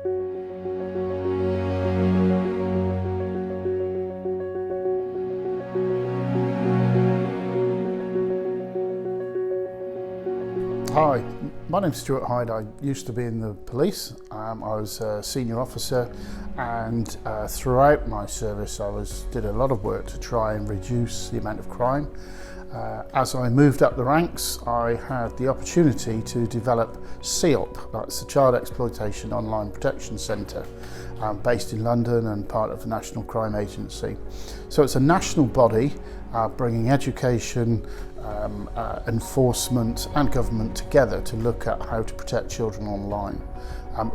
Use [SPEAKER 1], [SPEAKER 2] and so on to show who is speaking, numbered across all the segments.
[SPEAKER 1] Hi, my name's Stuart Hyde. I used to be in the police. I was a senior officer, and throughout my service I did a lot of work to try and reduce the amount of crime. As I moved up the ranks, I had the opportunity to develop CEOP, that's the Child Exploitation Online Protection Centre, based in London and part of the National Crime Agency. So it's a national body bringing education, enforcement and government together to look at how to protect children online.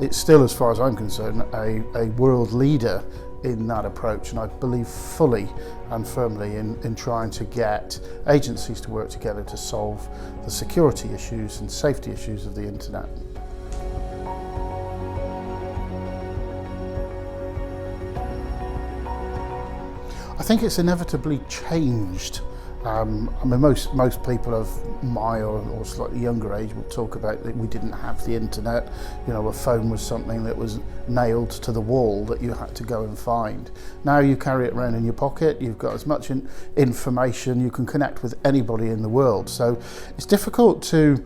[SPEAKER 1] It's still, as far as I'm concerned, a world leader in that approach, and I believe fully and firmly in trying to get agencies to work together to solve the security issues and safety issues of the internet. I think it's inevitably changed. I mean, most people of my or slightly younger age will talk about that we didn't have the internet. You know, a phone was something that was nailed to the wall that you had to go and find. Now you carry it around in your pocket. You've got as much information. You can connect with anybody in the world. So it's difficult to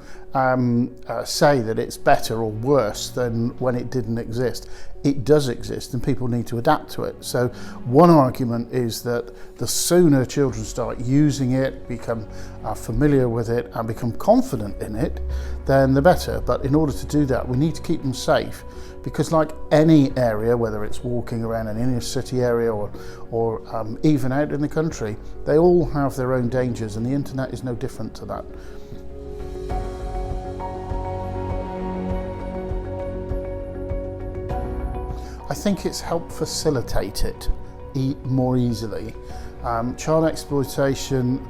[SPEAKER 1] say that it's better or worse than when it didn't exist. It does exist and people need to adapt to it. So one argument is that the sooner children start using it, become familiar with it and become confident in it, then the better. But in order to do that, we need to keep them safe, because like any area, whether it's walking around an inner city area or even out in the country, they all have their own dangers, and the internet is no different to that. I think it's helped facilitate it more easily. Child exploitation,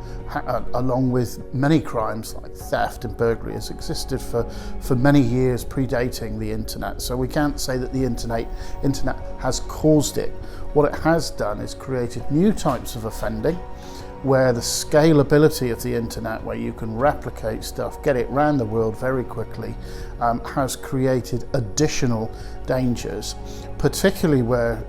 [SPEAKER 1] along with many crimes like theft and burglary, has existed for many years predating the internet. So we can't say that the internet has caused it. What it has done is created new types of offending, where the scalability of the internet, where you can replicate stuff, get it around the world very quickly, has created additional dangers, particularly where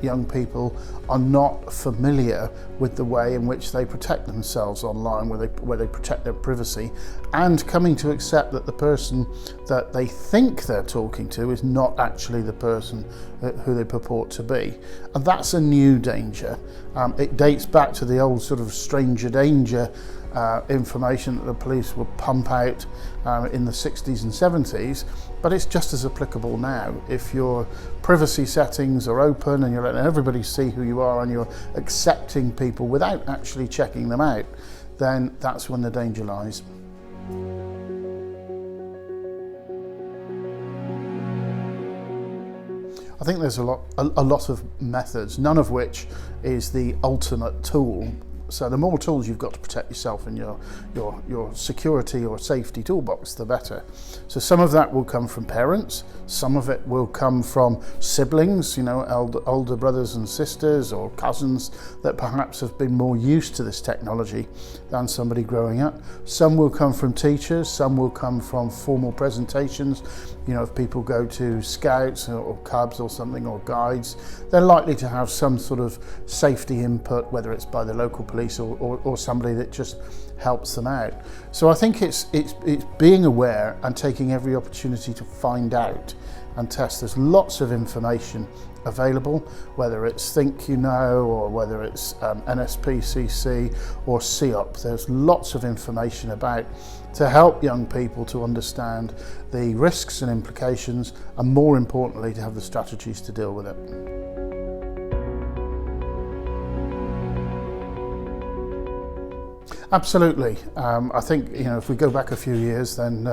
[SPEAKER 1] young people are not familiar with the way in which they protect themselves online, where they protect their privacy, and coming to accept that the person that they think they're talking to is not actually the person who they purport to be. And that's a new danger. It dates back to the old sort of stranger danger information that the police would pump out in the 60s and 70s, but it's just as applicable now. If your privacy settings are open and you're letting everybody see who you are and you're accepting people without actually checking them out, then that's when the danger lies. I think there's a lot of methods, none of which is the ultimate tool. So the more tools you've got to protect yourself and your security or safety toolbox, the better. So some of that will come from parents, some of it will come from siblings, you know, older brothers and sisters or cousins that perhaps have been more used to this technology than somebody growing up. Some will come from teachers, some will come from formal presentations. You know, if people go to scouts or cubs or something, or guides, they're likely to have some sort of safety input, whether it's by the local police or somebody that just helps them out. So I think it's being aware and taking every opportunity to find out and test. There's lots of information available, whether it's Think You Know or whether it's NSPCC or CEOP. There's lots of information about to help young people to understand the risks and implications, and more importantly, to have the strategies to deal with it. Absolutely. I think, you know, if we go back a few years, then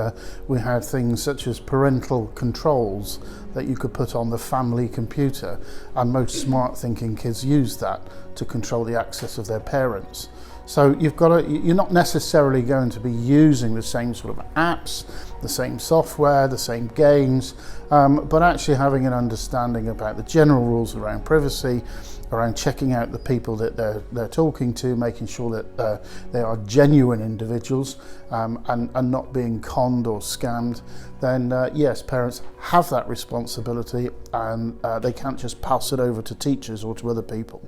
[SPEAKER 1] we had things such as parental controls that you could put on the family computer, and most smart thinking kids use that to control the access of their parents. So you're not necessarily going to be using the same sort of apps, the same software, the same games, but actually having an understanding about the general rules around privacy, around checking out the people that they're talking to, making sure that they are genuine individuals, and not being conned or scammed, then yes, parents have that responsibility, and they can't just pass it over to teachers or to other people.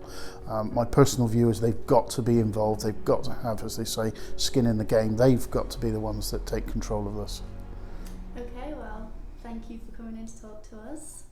[SPEAKER 1] My personal view is they've got to be involved, they've got to have, as they say, skin in the game. They've got to be the ones that take control of this.
[SPEAKER 2] Okay, well, thank you for coming in to talk to us.